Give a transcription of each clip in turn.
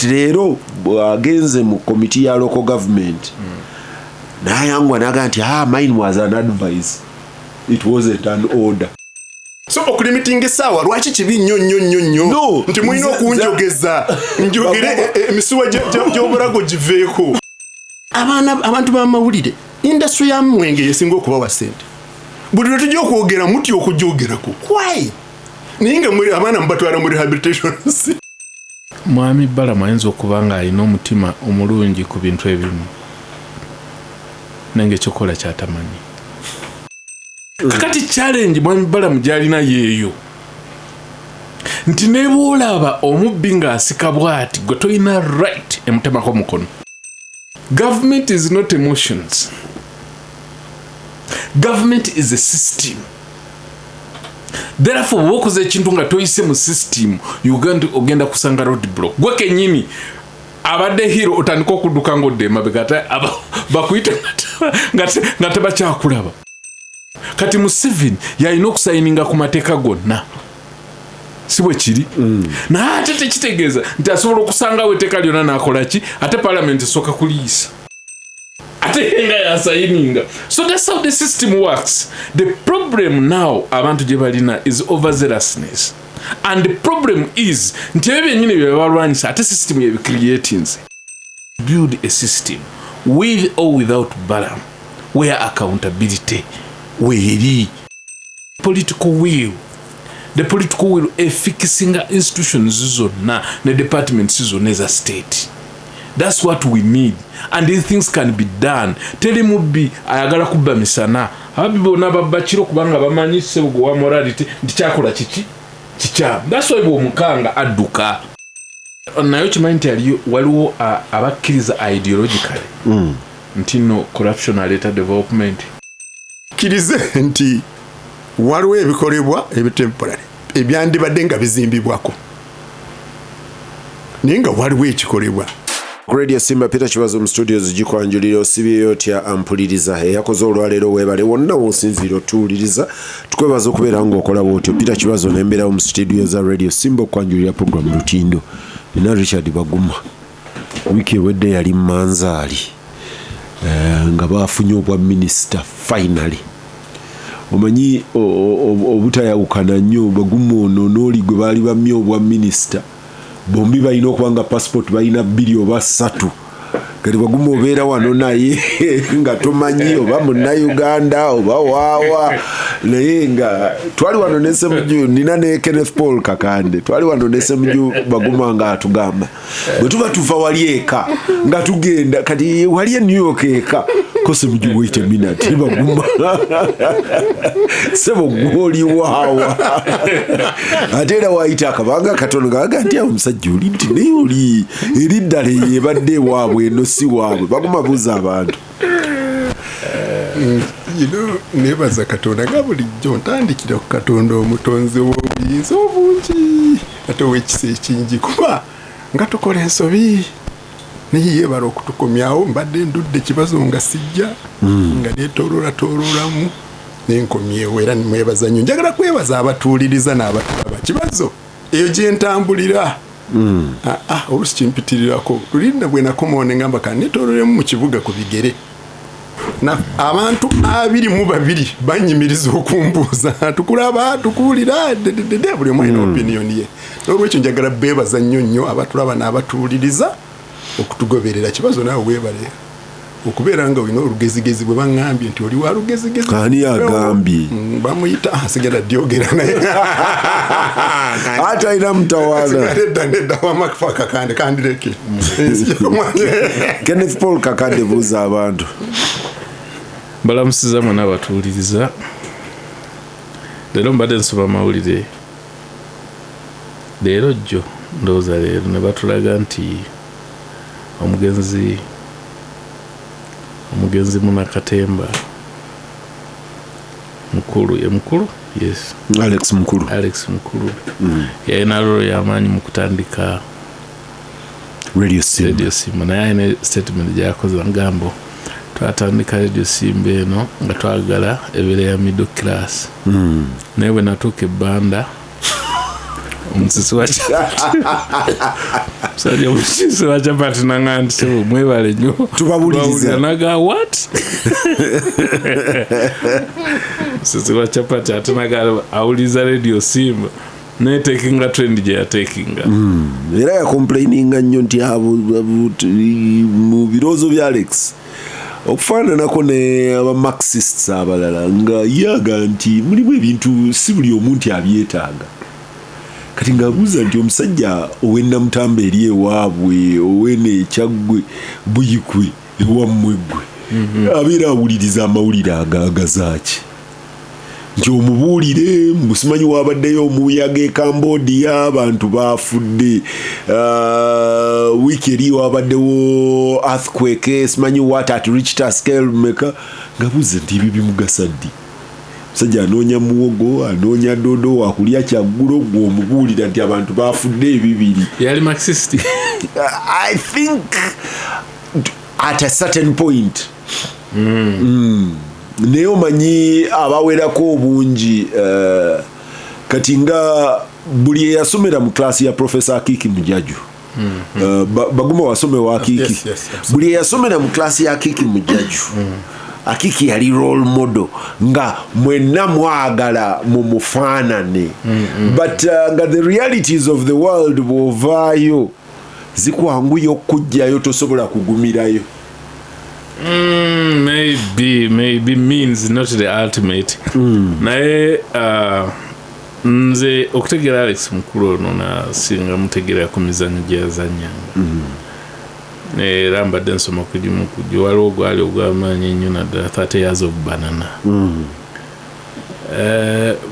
Leero agenze mu committee ya local government nayangwa naga nti mine was an advice, it wasn't an order. So okulimiting esawa lwaki kibi nnyo nti mulina okunjogeza njogere emisuwa gy'obulago giveeko. Abantu b'amawulire industry ya mwenge yesinga okubawa ssente, buli lwe tujja okwogera muti okugyogerako why ninga muri abaana mubatwala mu rehabilitation. Mwami Balaam ayinza okuba nga alina omutima omulungi ku bintu ebimu nange kyokola kyatamanyi. Kakati challenge Mwami Balaam gyalina yeeyo nti ne bw'olaba omubbi ng'asika bw'ati gwe toyina right emutemako mukono. Government is not emotions. Government is a system. Therefore wokoze ekintu nga toyise mu system ogenda kusanga roadblock. Gwe kennyini abadde hero otandika okudduka ng'odda emabega bakuyita nga tebakyakulaba. Kati Museveni yalina okusayininga ku mateeka gonna si bwe kiri naye ate tekitegeeza nti asobola okusangawo etteeka lyonna n'akola ki ate parliament esooka kuliisa ate nga yasayininga. So that's how the system works. The problem now abantu gye balina is overzealousness, and the problem is nti ebyo byennyini bye balwanyisa ate system yebicreatings. Build a system with or without Balaam where accountability weri political will, the political will efficacinga institutions zonna ne departments zonna eza state. That's what we need, and these things can be done. Teli mubbi ayagala kubba misana ababbi bonna babba kiro kubanga bamanyi ssebugo wa morality nti kyakola kiki kikyamu. That's why bw'omukanga adduka nayo kimanyi nti waliwo abakkiriza ideologically nti no corruption aleta development. Kirize nti waliwo ebikolebwa ebitemporary ebyandibadde nga bizimbibwako naye nga waliwo ekikolebwa. Radio Simba Peter Kibazo mu studios gikwanjulira osibyeyo tya ampuliriza eyakoze olwaleero weebale wonna wonsinziro tuwuliriza tukwebaza okubeera ng'okola bwotyo. Peter Kibazo nembeerawo mu studio za Radio Simba okwanjulira program Olutindo. Nina Richard Baguma wiiki ewedde yali Manzaali nga bafunye obwa minister finally. Omanyi obutayawukana nnyo Baguma ono n'oli gwe baali bamye obwa minister bombi balina okubanga passport balina 2 oba 3. Kati Baguma obeera wano naye nga tomanyi oba Munnayuganda oba waawa naye nga twali wano n'essemuju nina ne Kenneth Kakande twali wano n'essemuju Baguma nga atugamba bwe tuba tuva wali eka nga tugenda kati wali e New York eka kosemuju wait a minute Baguma sebo gwoli waawa ate era waayita akabanga katono gaga nti omusajja oli nti naye oli eriddala yebadde waabwe eno si waabwe. Baguma buuza abantu nebaza Katonda nga bulijjo ntandikira ku Katonda omutonzi w'obuyinza obungi ate ow'ekisa ekingi kuba nga tukola ensobi naye yeebala okutukomyawo. Mbadde ndudde Kibazo nga sijja nga neetooloolamu nenkomyewo era nimwebaza nnyo. Njagala kwebaza abatuuliriza n'abatulaba. Kibazo eyo gye ntambulira olusi kimpitirirako tulinda bwe nakomawo ngamba kandi netoololemu mu kibuga ku bigere na abantu 22 banyimiriza okumbuuza tukulaba tukuwulira buli omu alina opinion ye. Olwekyo njagala beebaza nnyo abatulaba n'abatuuliriza okutugoberera. Kibazo naawe weebale okubeera nga olina olugezigezi bwe baŋŋambye nti oli wa lugezigezi. Ani agambye bamuyita sigala dyogera naye ate alina mutawaana nedda wamakufa Kakande kandireke Kenneth Kakande buuza abantu. Balamusiza mwana abatuuliriza leero mbadde nsoma amawulire leero jjo ndowooza leero ne batulaga nti omugenzi Munakatemba mukulu yes Alex Mukulu yalina lolo y'amaanyi mu kutandika Radio Simba naye alina statement gyakoze ngambo twatandika Radio Simba eno nga twagala ebeera ya middle class naye bwe natuuka ebbanda omusisi wa chapati musajja omusisi wa chapati nangandi sebo mwebale nnyo tubawuliriza naga what omusisi wa chapati ate naga awuliza radio Simba netekinga trend gye yatekinga era yakomplaininga nnyo nti abo mu biroozo bya Alex okufaananako ne abamarxists abalala nga yaga nti mulimu ebintu si buli omuntu abyetaaga kati ng'abuuza nti omusajja ow'ennamutamba eri ewaabwe ow'eneekyaggwe buyikwe ewammwe ggwe abeera awuliriza amawulire agaagazaaki nti omubuulire musimanyi wabaddeyo omuyaga e Cambodia abantu baafudde wiiki eri wabaddewo earthquake simanyi what at Richter scale meka ngabuuze nti ebyo bimugasa ddi musajja anoonya muwogo anoonya dodo wakulya kyaggulo gw'omubuulira nti abantu baafudde ebibiri yali marxist I think at a certain point naye omanyi abawerako obungi kati nga buli eyasomera mu klasi ya Professor Akiki Mujaju Baguma wasome wa Akiki yes. buli eyasomera mu klasi ya Akiki Mujaju Akiki yali role model nga mwenna mwagala mu mufaanane but nga the realities of the world bw'ovaayo zikwanguya okujjayo tosobola kugumirayo maybe means not the ultimate naye nze okutegeera Alex mukulu ono nasinga mutegeera ku mizanyo gye yazannyanga era mbadde nsoma kugimu kujja waliwo gwali ogwamaanyi ennyo naddala 30 years of banana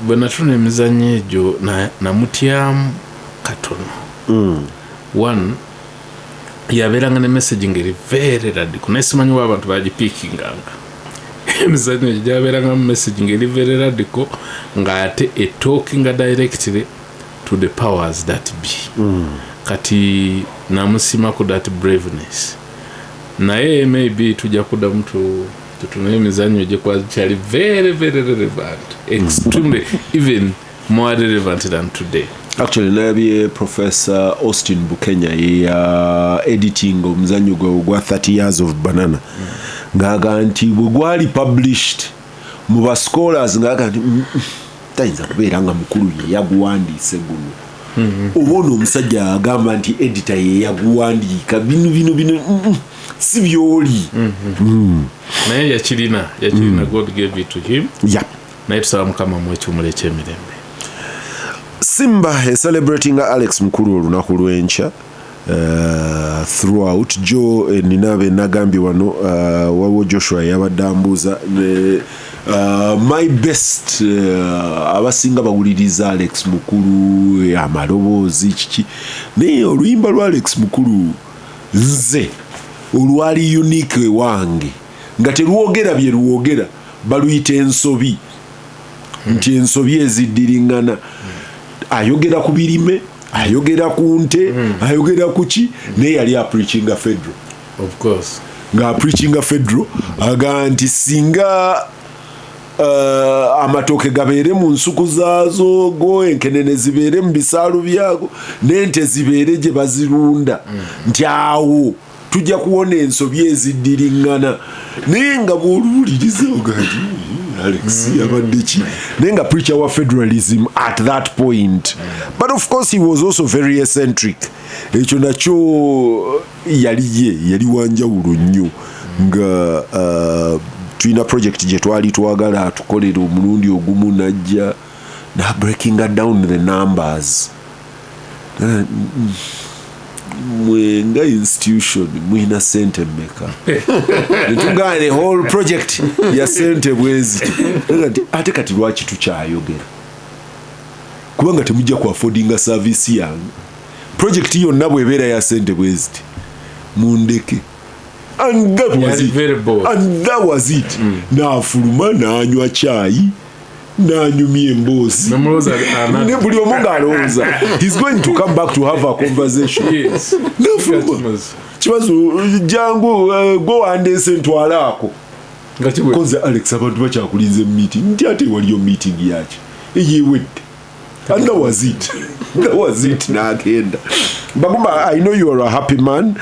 bwe natuna emizanyo egyo namutyamu katono one yabeeranga ne messaging eri very radical naye simanyiwo abantu bagipiikinganga emizanyo egyo gyabeeranga mu messaging eri very radical ng'ate etalkinga directly to the powers that be kati namusimaku that braveness naye maybe tujja kuddamu tutune emizanyo egyo kyali very very relevant extremely even more relevant than today. Actually nabye Professor Austin Bukenya ya editing omuzanyo gwa 30 years of banana ngaga nti bwali published mu ba scholars ngaga nti tayinza kubeera nga mukulu ye yaguwandiise guno obona omusajja agamba nti editor ye yaguwandiika bino si byoli naye yakirina God gave it to him naye tusaba mukama mwekimule ekyemirembe. Simba celebrating Alex mukulu olunaku lw'enkya throughout Joe ninabe nagambi wano wawo Joshua yabadde ambuuza my best abasinga bawuliriza Alex mukulu amaloboozi kiki naye oluyimba lwa Alex mukulu nze olwali unique wange nga terwogera bye lwogera baluyita ensobi nti ensobi eziddiringana ayogera ku birime ayogera ku nte ayogera ku ki naye yali preachinga federal of course nga preachinga federal aga nti singa amatoke gabeere mu nsuku zaazo go enkenene zibeere mu bisaalu byago n'ente zibeere gye bazirunda nti awo tujja kuwona ensobi eziddiringana naye nga bw'oluwuliriza ogati Alex yabadde ki naye nga preacher wa federalism at that point but of course he was also very eccentric ekyo nakyo yali wanjawulo nnyo nga tulina project gye twali twagala tukolera omulundi ogumu najja na breaking down the numbers mwenga institution mwina sente mmeka netugana the whole project ya sente bwezi ate kati lwaki tukyayogera kubanga temujja ku affordinga service yange project yonna bwebeera ya sente bwezi mundeke and that was it naafuluma naanywa chai nanyumye emboozi ne buli omu ng'alowooza he's going to come back to have a conversation Kibazo jangu go wandeese ntwalaako koze Alex abantu bakyakulinze meeting nti ate waliyo meeting yaki eyewedde and that was it n'agenda. Baguma, I know you are a happy man.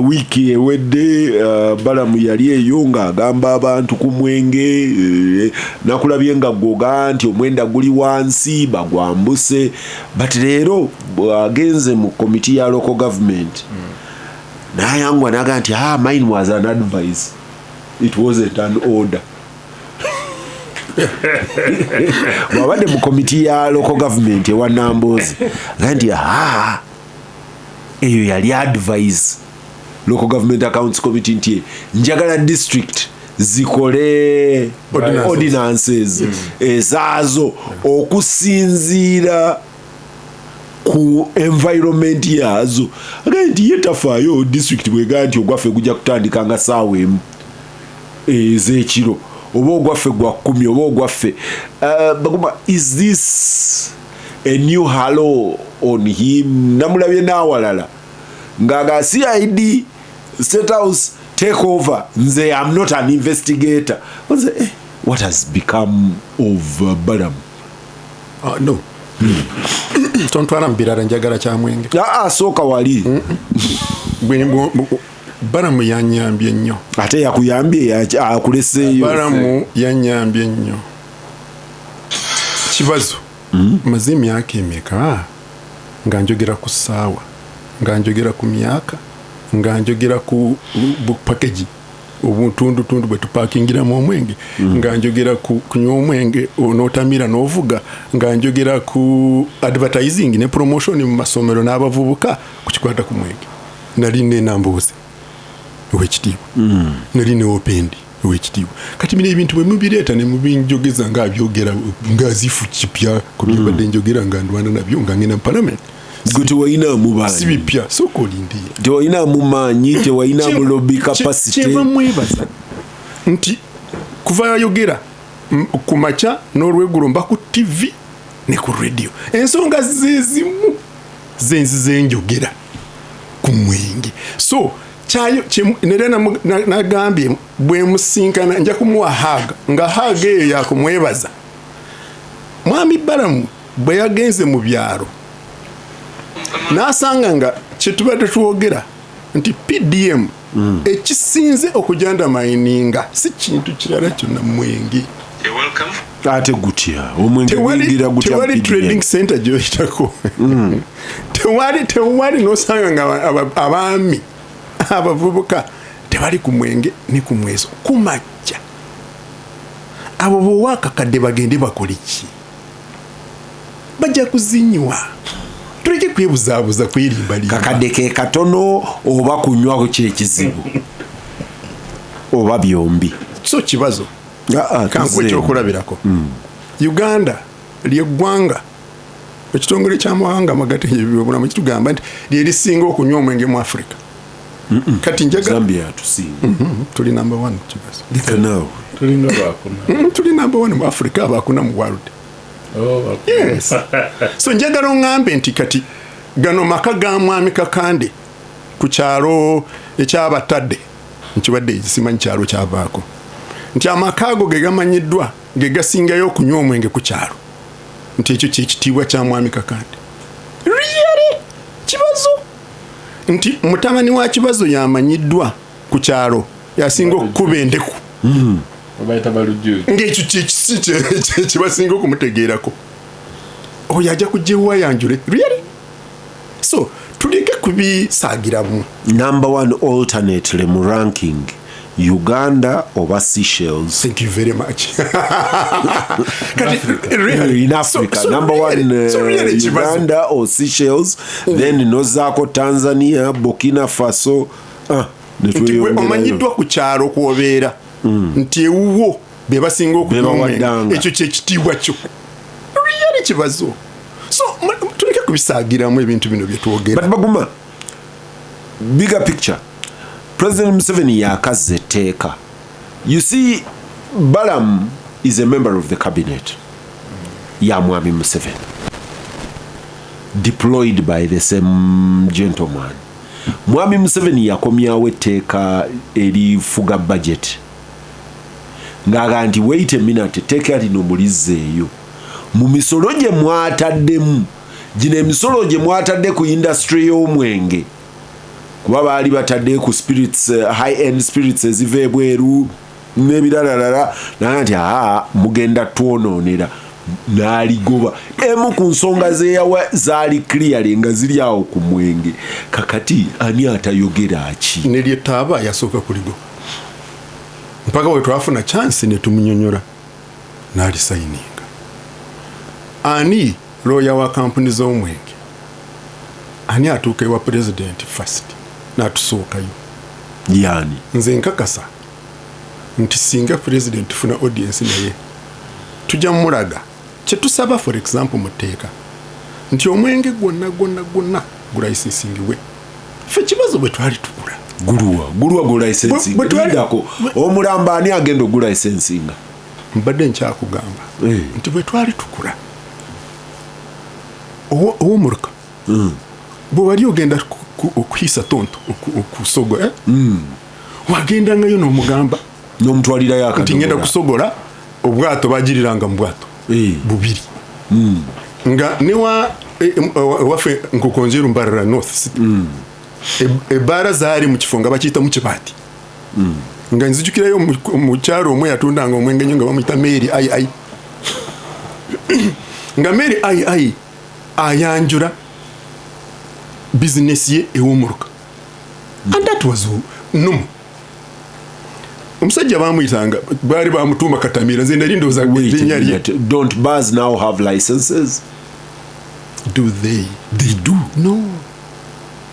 Wiki ewedde Balaam yali eyo ng'agamba abantu ku mwenge, nakulabye nga gwoga nti omwenda guli wansi bagwambuse, but leero bw'agenze mu committee ya local government n'ayangwa n'aga nti mine was an advice, it wasn't an order. Wabadde mu committee ya local government ewa Nambozi nti eyo yali advice local government accounts committee nti njagala district zikole ordinances ezaazo okusinziira ku environment yazo nti yetafaayo district bwega nti ogwaffe gujja kutandika nga saawa emu ez'ekiro oba ogwaffe gwa 10 oba ogwaffe Baguma, is this a new halo on him? Namulabye n'awalala ngaga CID State House take over, nze I'm not an investigator. What has become of Balaam? No. Tontwala mbirara njagala kya mwenge. Sooka wali. Balaam yanyambye nnyo. Ate yakuyambye akuleseeyo. Balaam yanyambye nnyo. Kibazo. Maze emyaka emeka nga njogera ku ssaawa, nga njogera ku myaka, nga njogera ku package obuntundutundu bwe tupakingiramu omwenge, nga njogera ku kunywa omwenge onootamira n'ovuga, nga njogera ku advertising ne promotion mu masomero n'abavubuka ku kikwata ku mwenge. Nali ne Nambozi ow'ekitiibwa, nali ne Opendi ow'ekitiibwa. Kati bino ebintu bwe mubireeta ne mubinjogeza nga byogera nga zifu kipya ku byobadde njogera nga ndwana nabyo nga ngenda mu parliament. Gwe tewalinamu baanyi. Si bipya, sooka olindira. Tewalinamu maanyi, tewalinamu lobby capacity. Kyeva mwebaza nti kuva yayogera ku makya n'olweggulo mba ku TV ne ku radio. Ensonga zezimu zenzize njogera ku mwenge. So kyayo nerena nagambye bwe musinkana nja kumuwa haga nga haga eyo yakumwebaza. Mwami Balaam bwe yagenze mu byalo n'asanga nga kyetubadde twogera nti PDM ekisinze okujanda mayininga si kintu kirala kyonna mwenge. Ate gutya omwenge gwingira gutya tewali trading center gyoyitako. tewali nosanga nga abaami abavubuka tebali ku mwenge ne ku mweso kumajja. Abo bowakakadde bagende bakoliki bajja kuzinywa. Tuleke kwebuzaabuza kwerimbalimba. Kakadde ke katono oba kunywa kyekizibu oba byombi. So Kibazo kankwe kyokulabirako. Uganda ly'eggwanga ekitongole ky'amawanga amagatte ebyobulamu kitugamba nti lyerisinga okunywa omwenge mu Africa. Kati njaga Zambia tusinga. Tuli number 1 Kibazo. Tuli number 1 mu Africa abakuna mu world. Yes. So njagala ongambe nti kati gano maka ga mwami Kakande ku kyalo ekyabatadde nkibadde simanyi kyalo kyavaako nti amaka ago ge gamanyiddwa ge gasingayo okunywa omwenge ku kyalo nti ekyo kyekitiibwa kya mwami Kakande. Really? Kibazo nti mutamani wa Kibazo yamanyiddwa ku kyalo yasinga okukuba endeku. Ng'ekyo kyekibasinga okumutegeerako. Oyo ajja kugyewa yanjule. Really? So tuleke kubisaagiramu. Number 1 alternately mu ranking Uganda oba Seychelles. Thank you very much. In Africa, so number 1 Uganda or Seychelles, then nozaako Tanzania, Burkina Faso. Omanyiddwa ku kyalo kwobeera nti ewuwo be basinga okunywa ekyo kyekitiibwa kyo. Really Kibazo. So tuleke kubisaagiramu ebintu bino bye twogera. But Baguma, bigger picture. President Museveni yakaze etteeka. You see, Balaam is a member of the cabinet. Ya Mwami Museveni. Deployed by the same gentleman. Mwami Museveni yakomyawo etteeka erifuga budget. Ngaga nti wait a minute, etteeka lino mulizzeeyo. mu misolo gye mwataddemu gino emisolo gye mwatadde ku industry y'omwenge kuba baali batadde ku spirits high end spirits eziva ebweru n'ebiralalala naye nti mugenda twonoonera n'aligoba emu ku nsonga zeyawa zaali clearly nga ziri awo ku mwenge kakati ani atayogera ki neryetaaba yasooka kuligoba mpaka we twafuna chance ne tumunyonyola n'alisayininga ani lawyer wa kampuni z'omwenge ani atuuka ewa president first n'atusookayo yani nze nkakasa nti singa president funa audience naye tujja mulaga kyetusaba for example muteeka nti omwenge gwonna gulayisinsingiwe ffe Kibazo bwe twali tukula gulwa gulayisensingaako omulamba ani agenda ogulayisensinga mbadde nkyakugamba nti bwe twali tukula ow'omuluka bwe wali ogenda okuyisa tonto okusogola wagendangayo n'omugamba n'omutwalirayo akadomola nti ngenda kusogola obwato bagiriranga mu bwato bubiri nga newa waffe nkukonjeru mbarara north ebbaara zaali mu kifo nga bakiyita mu kibaati nga nzijukirayo mu kyalo omwe yatundanga omwenge nnyo nga bamuyita Mary ai nga Mary ai ayanjula bizinesi ye ew'omuluka and that was no omusajja bamuyitanga baali bamutuuma Katamira nze nali ndowooza erinnya lye don't bars now have licenses do they do no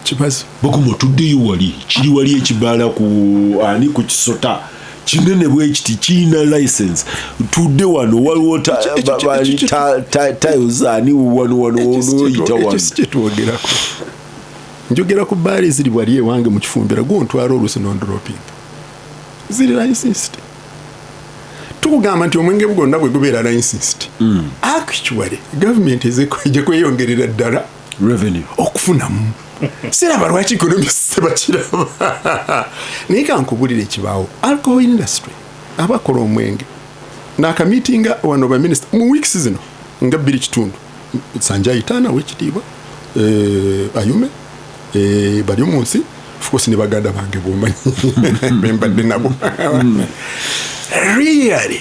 Kibazo Baguma tuddeyo wali kiri wali ekibaala ku kisota kinene bwe kiti kiina license tudde wano waliwo tiles ani wano oyita wano kyetwogerako njogera ku baali ziri wali ewange mu Kifumbira gwontwala oluusi non-dropping ziri licensed tukugamba nti omwenge bugonna bwe gubeera licensed actually government ejja kweyongerera ddala revenue okufunamu siraba lwaki economists bakiraba naye kankubulira ekibaawo alcohol industry abakola omwenge n'akamitinga wano baminisita mu weeks zino nga 2 kitundu Sanja Itana w'ekitiibwa Ayume bali mu nsi of course ne baganda bange bomanyi bembadde nabo really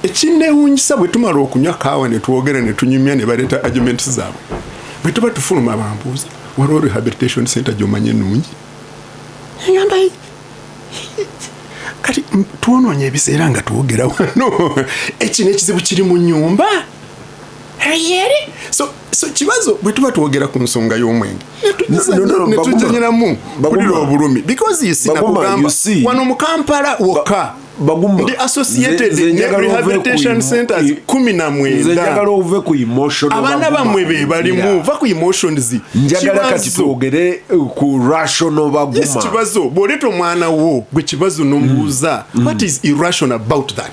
ekinewunyisa bwe tumala okunywa kaawa ne twogera ne tunyumya ne baleeta arguments zaabwe bwe tuba tufuluma bambuuza waliwo rehabilitation center gy'omanye ennungi ngamba kati twonoonye ebiseera nga twogera wano ekino ekizibu kiri mu nnyumba so Kibazo bwe tuba twogera ku nsonga y'omwenge netujanyiramu kulira obulumi because you see nakugamba wano mu Kampala wokka Baguma the associated rehabilitation centers 19 njagala ove ku emotion abana bamwe be balimu va ku emotions njagala kati twogere ku rational Baguma yes Kibazo bwoleta omwana wo gwe Kibazo n'omubuuza what is irrational about that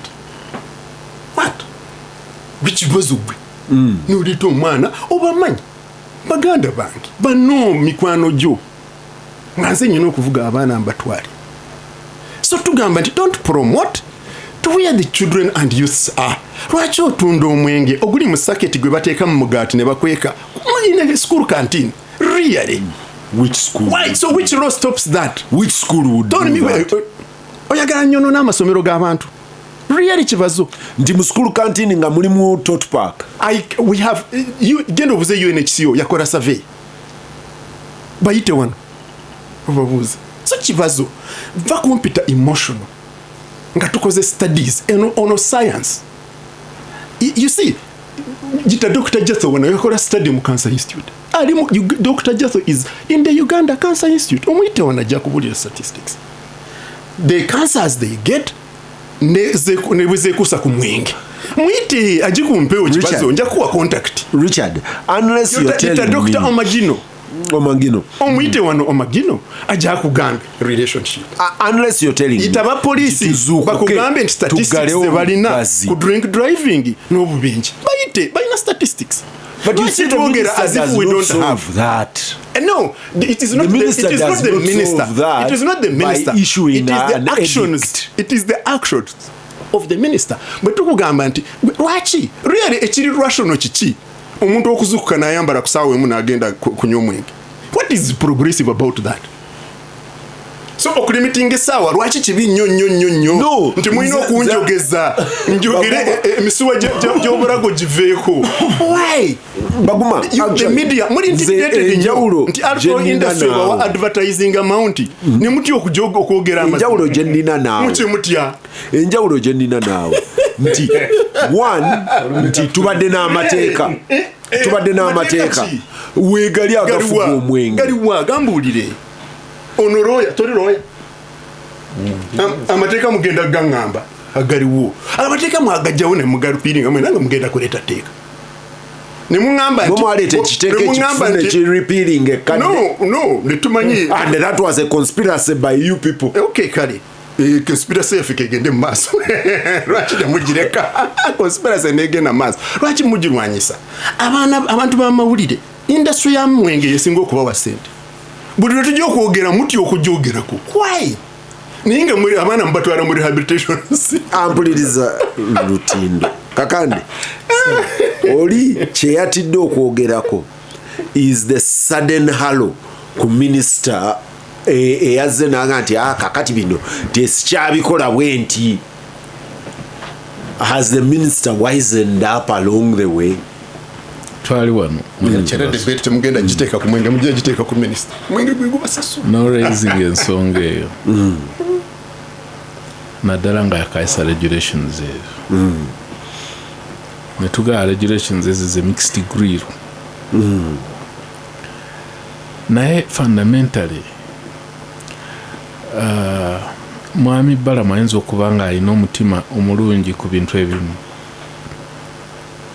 what Kibazo gwe n'oleta omwana obamanyi baganda bange bano mikwano gyo nga nze nyina okuvuga abaana mbatwale so tugamba nti don't promote to where the children and youths are lwaki otunda omwenge oguli mu saketi gwe bateeka mu mugaati ne bakweka in a school canteen really which school why so which law stops that which school would don't do that oyagala nyono n'amasomero g'abantu really Kibazo nti mu school canteen nga mulimu tot park we have you genda obuze UNHCR yakola survey bayite wano obabuuze so Kibazo va computer emotional nga tukoze studies ono science you see jita Dr. Jatho wana yakola study mu Cancer Institute Dr. Jatho is in the Uganda Cancer Institute omuyite wana jakubulira statistics the cancers they get nezekusa ku mwenge mwite ajikumpewo Kibazo nja kuwa contact Richard unless you're telling me Dr. Omagino omuyite wano Omagino aja kugamba relationship unless you're telling me itaba polisi bakugambe nti statistics balina ku drink driving n'obubenji bayina statistics but you see together as if we don't have that no it is not the minister it is not the minister by issuing it is the actions it is the actions of the minister. Bwe tukugamba nti lwaki really ekiri rational kiki omuntu okuzukuka n'ayambala ku ssaawa emu n'agenda kunywa omwenge. What is progressive about that? So okulimitinga essaawa lwaki kibi nnyo nti mulina okunjogeza njogere emisuwa gy'obulago giveeko. Why? Baguma, the media muli intimidated nti alcohol industry wa advertising amount ne mutya okwogera amazima. Enjawulo gye nnina naawe. Mutya. Enjawulo gye nnina naawe nti nti tubadde n'amateeka. Tubadde n'amateeka. Weegali agafuga omwenge. Galiwa gambuulire. Ono lawyer, tori lawyer. Amateeka mugenda gangamba agaliwo. Amateeka mwagajjawo ne mugalupiringa mwe nanga mugenda kuleta teeka. Ne mungamba nti mwaleta ekiteeka ekifune ki-repealing ekkadde. No, ne tumanyi. And that was a conspiracy by you people. Okay, kale. Conspiracy yafika egende mu maaso. Lwaki temugireka? Conspiracy negenda mu maaso. Lwaki mugirwanyisa? Abantu b'amawulire industry ya mwenge yesinga okuba wa ssente. Buli lwe tujja okwogera mutya okujoogerako. Why? Naye nga muri abaana mubatwala mu rehabilitation. Ampuliriza Lutindo Kakande. Oli kyeyatidde okwogerako is the sudden halo ku minister eyazze naga nti kakati bino tesikyabikola bwe nti. Has the minister wisened up along the way? Twali wano. Kyerede bete temugenda giteeka ku mwenge mujja giteeka ku minister. Mwenge gwigubasaso. No raising ensonga eyo. Naddala nga yakaisa regulations ezo. Ne tugaa regulations ezo ze mixed grill. Naye fundamentally mwami Balaam ayinza okuba nga alina omutima omulungi ku bintu ebimu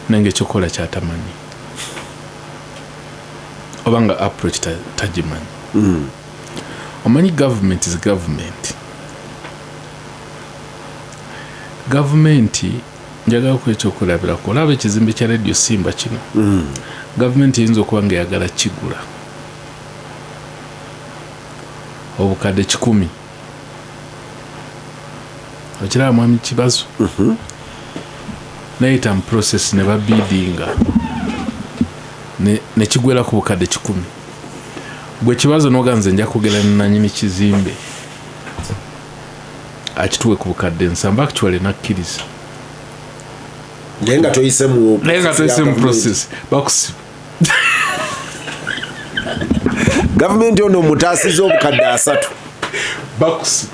nange kyokola kyatamanyi obanga approach tagimanyi. Omanyi government is government. Government njagala ku ekyokulabirako olaba ekizimbe kya radio Simba kino. Government eyinza okuba nga eyagala kigula obukadde 10. Okiraba mwami Kibazo. Nayita mu process ne babidinga ne kigwera ku bukadde 10. Gwe Kibazo noganze nja kugera nanyini kizimbe akituwe ku bukadde 7 actually nakkiriza. Nenga toyise mu process bakusiba. Government ono mutaasiza obukadde 3 bakusiba.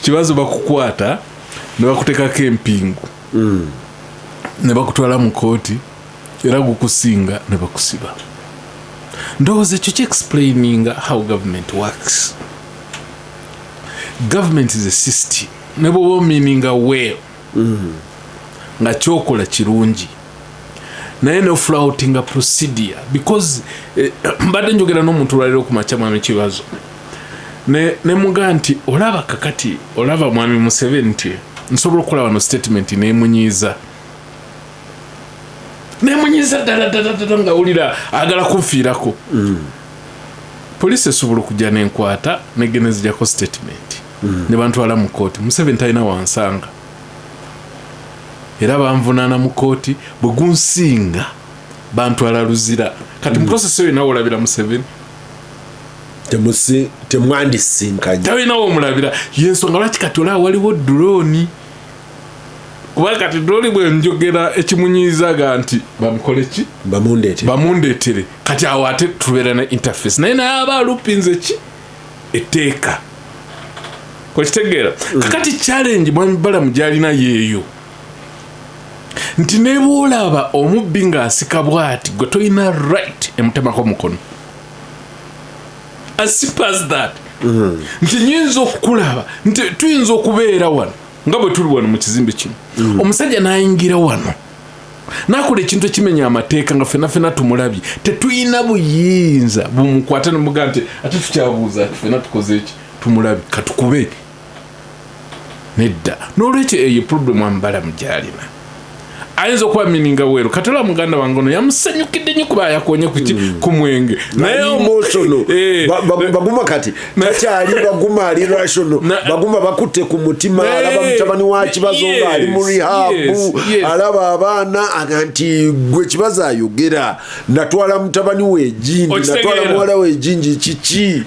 Kibazo bakukwata ne bakutekako empingu ne bakutwala mu kooti era gukusinga ne bakusiba. Ndowooza ekyo ki-explaining how government works. Government is a system ne bw'oba meaninga well nga kyokola kirungi naye nofloutinga procedure because mbadde njogera n'omuntu olwaliro ku makya mwami Kibazo ne muga nti olaba kakati olaba mwami Museveni nti nsobola okukola wano statement nemunyiiza ddala nga wulira agala kunfiirako. Poliisi esobola okujja n'enkwata negenezijako statement ne bantwala mu kooti. Museveni talina wansanga era banvunaana mu kooti bwe gunsinga bantwala luzira. Kati mu process eyo nawe olabira Museveni temwandisinkanye talinawo omulabira yensonga lwaki kati olaba waliwo drone kuba kati drone bwe njogera ekimunyiizaga nti bamukole ki bamundeetere kati awo ate tubeera na interface naye aba alupinze ki etteeka kwekitegeera. Kakati challenge mwami Balaam gyalina yeeyo nti ne bw'olaba omubbi ng'asika bw'ati gwe tolina right emutemako mukono. As simple as that. Nti nyinza okukulaba nti tuyinza okubeera wano nga bwe tuli wano mu kizimbe kino omusajja n'ayingira wano n'akola ekintu ekimenya amateeka nga ffenna tumulabye tetuyina buyinza bumukwate nemuga nti ate tukyabuuza ati ffenna tukoze eki tumulabye katukube nedda. N'olwekyo eyo problem mwami Balaam gy'alina ayinza okuba mininga weero katola muganda wange ono yamusanyukidde nnyo kuba yakonye ku mwenge Baguma kati takyali Baguma ali rational Baguma bakutte ku mutima alaba mutabani wa Kibazo ng'ali mu rihabu alaba abaana nti gwe Kibazo ayogera natwala mutabani we ejindi natwala muwala we ejinji kiki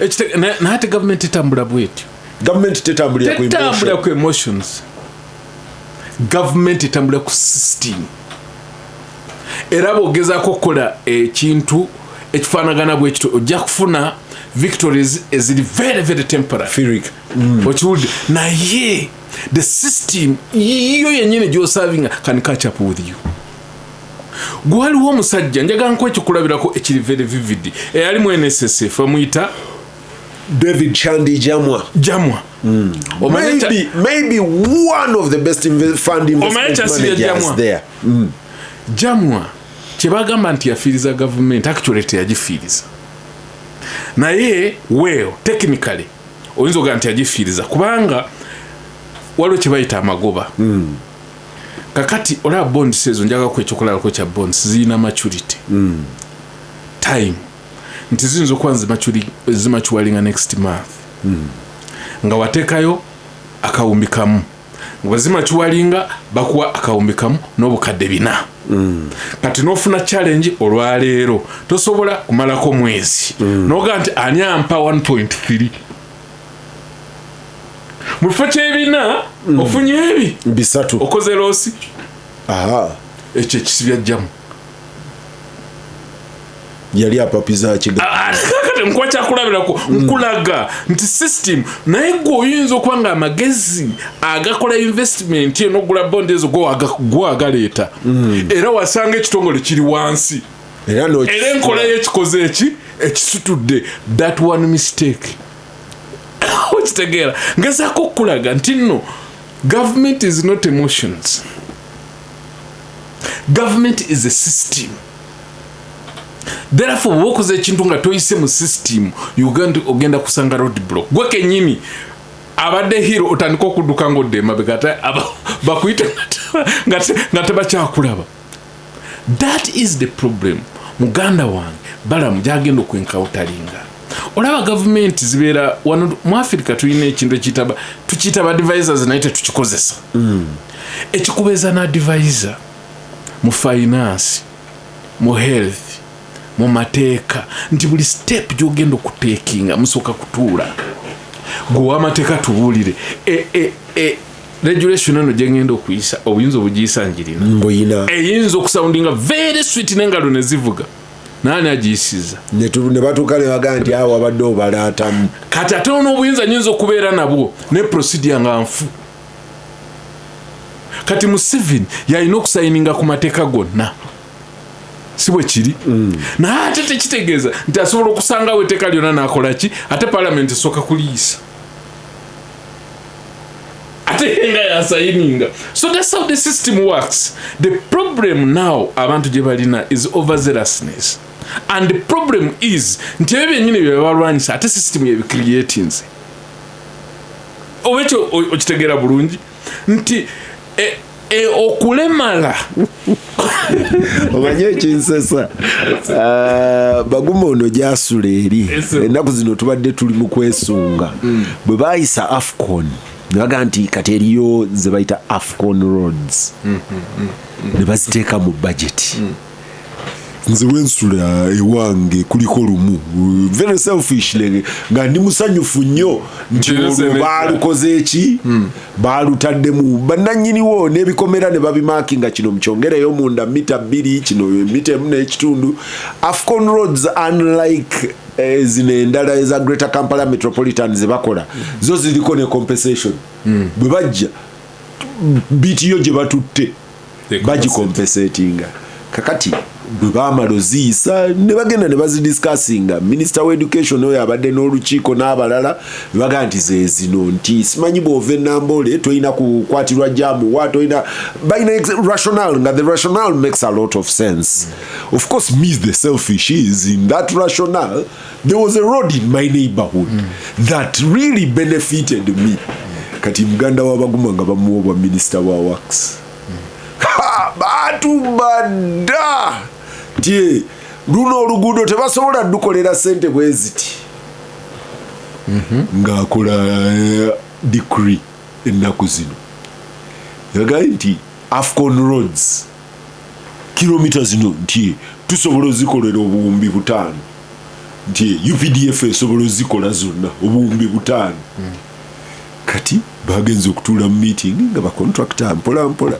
naate gavumenti etambula bwetyo gavumenti tetambulira ku emotions gavumenti etambula ku system era bw'ogezaako okukola ekintu ekifaanagana bwekito ojja kufuna victories eziri very very temporary okiwulidde naye the system yo yennyini gy'osavinga can catch up with you. Gwe waliwo omusajja njagala nkuwa ekikulabirako ekiri very vivid eyali mu NSSF amuyita David Chandi Jamwa. Maybe one of the best fund investment managers there. Jamwa kyebagamba nti yafiiriza gavumenti actually teyagifiiriza naye weewo technically oyinza ogaa nti yagifiiriza kubanga waliwo kyebayita amagoba kakati olaba bonds ezo njagako ekyokulalako kya bonds zirina maturity time nti ziyinza okuba zimachuwalinga next month nga wateekayo akawumbi kamu nga zimachuwalinga bakuwa akawumbi kamu n'obukadde 4 kati n'ofuna challenge olwaleero tosobola kumalako mwezi noga nti ani ampa 1.3 mu kifo ky'ebina ofunye ebi bisatu okoze loosi ekyo ekisibya jjamu yali apapiza kati nkuwa kyakulabirako nkulaga nti system naye gwe oyinza okuba nga amagezi agakola investment eno ogula bond ezo gwe agaleeta era wasanga ekitongole kiri wansi era enkola y'ekikoze ekisutudde that one mistake okitegeera ngezaako okulaga nti nno government is not emotions, government is a system. Therefore wokoze ekintu nga toyise mu system ogenda kusanga road block gwe kenyini abadde hero otandika okudduka ngodde mabegata bakuyita nga tebakyakulaba. That is the problem. Muganda wange Balaam gyagenda okwenkautalinga olaba government zibeera wano mu Africa tulina ekintu tukiyita advisors naye tetukikozesa ekikubeeza na advisor mu finance mu health mu mateeka nti buli step gyogenda okuteekinga musooka kutuula gwe amateeka tubuulire regulation eno gyengenda okuyisa obuyinza obugiyisa njirina eyinza okusoundinga very sweet n'engalo ne zivuga naani agiyisiza ne batuuka ne bagaa nti awo abadde obalaatamu kati ate n'obuyinza nyinza okubeera nabwo ne procedure nga nfu kati mu 7 yalina okusayininga ku mateeka gonna si bwe kiri naye ate tekitegeeza nti asobola okusangawo etteeka lyonna n'akola ki ate parliament esooka kuliyisa ate nga yasayininga. So that's how the system works. The problem now abantu gye balina is overzealousness, and the problem is nti ebyo byennyini bye balwanyisa ate system yebicreatinze obwekyo okitegeera bulungi nti okulemala omanye ekinsesa Baguma ono gyasula eri ennaku zino tubadde tuli mu kwesunga bwe baayisa AFCON nebaga nti kati eriyo ze bayita AFCON roads ne baziteeka mu budget nze wensula ewange kuliko lumu very selfishly nga ndi musanyufu nnyo nti baalukoze eki baalutaddemu bannannyiniwo n'ebikomera ne babimakinga kino mukyongereyo munda mita 2 kino mita 1 n'ekitundu. AFCON roads unlike zino endala eza Greater Kampala Metropolitan ze bakola zo ziriko ne compensation bwe bajja BTO gye batutte bagicompensatinga kakati bwe baamala oziisa ne bagenda ne bazidiscussinga Minister wa Education oyo abadde n'olukiiko n'abalala baga nti ze zino nti simanyi bw'ova ennambole toyina kukwatirwa jamu wa toyina bayina rationale nga the rationale makes a lot of sense. Of course me the selfish is in that rationale there was a road in my neighborhood that really benefited me. Kati muganda wa Baguma nga bamuwa Minister wa Works batubadda tie luno oluguudo tebasobola dukolera sente bweziti ng'akola decree ennaku zino yagaye nti Afcon roads kilomita zino nti tusobola ozikolera obuwumbi 5 nti UPDF esobola ozikola zonna obuwumbi 5 kati bagenze okutuula mu meeting nga bacontractor mpola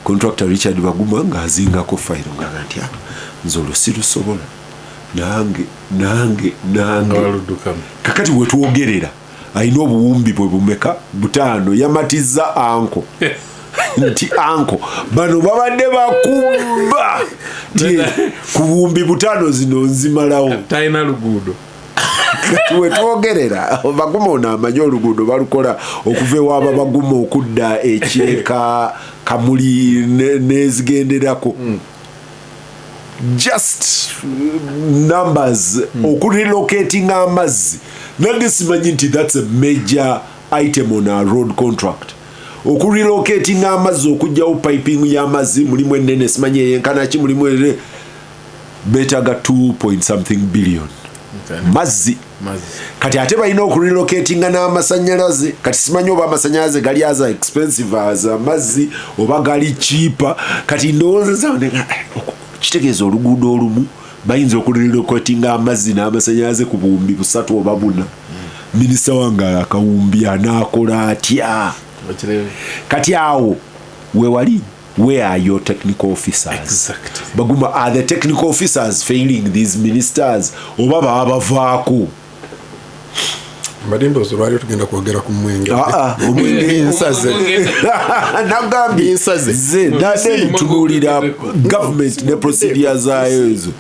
contractor Richard Baguma ng'azingako fayiro nga nti nze olwo sirusobola nange kakati wetwogerera alina obuwumbi bwe bumeka 5 yamatizza anko nti anko bano babadde bakumba ku buwumbi 5 zino nzimalawo talina luguudo kati wetwogerera Baguma ono amanyi oluguudo balukola okuva ewaaba Baguma okudda ekyeka kamuli nezigenderako just numbers okurelocating amazzi nange simanyi nti that's a major item on our road contract okurelocating amazzi okujjawo piping y'amazzi mulimu ennene simanyi eyenkana ki mulimu betaga 2 billion mazzi kati ate balina okurelocatinga n'amasanyalaze kati simanyi oba amasanyalaze gali as expensive as amazzi oba gali cheaper kati ndowooza kitegeeza oluguudo olumu bayinza okurelocatinga amazzi n'amasanyalaze ku buwumbi 3 oba 4 minisita wange akawumbi anaakola atya kati awo wewali where are your technical officers? Exactly. Baguma, are the technical officers failing these ministers? Oba bavaako. Madimbo zolwali tugenda kwogera ku mwenge. Omwenge insaze. Nagambye insaze. Ze nade ntulira government ne procedures zayo ezo.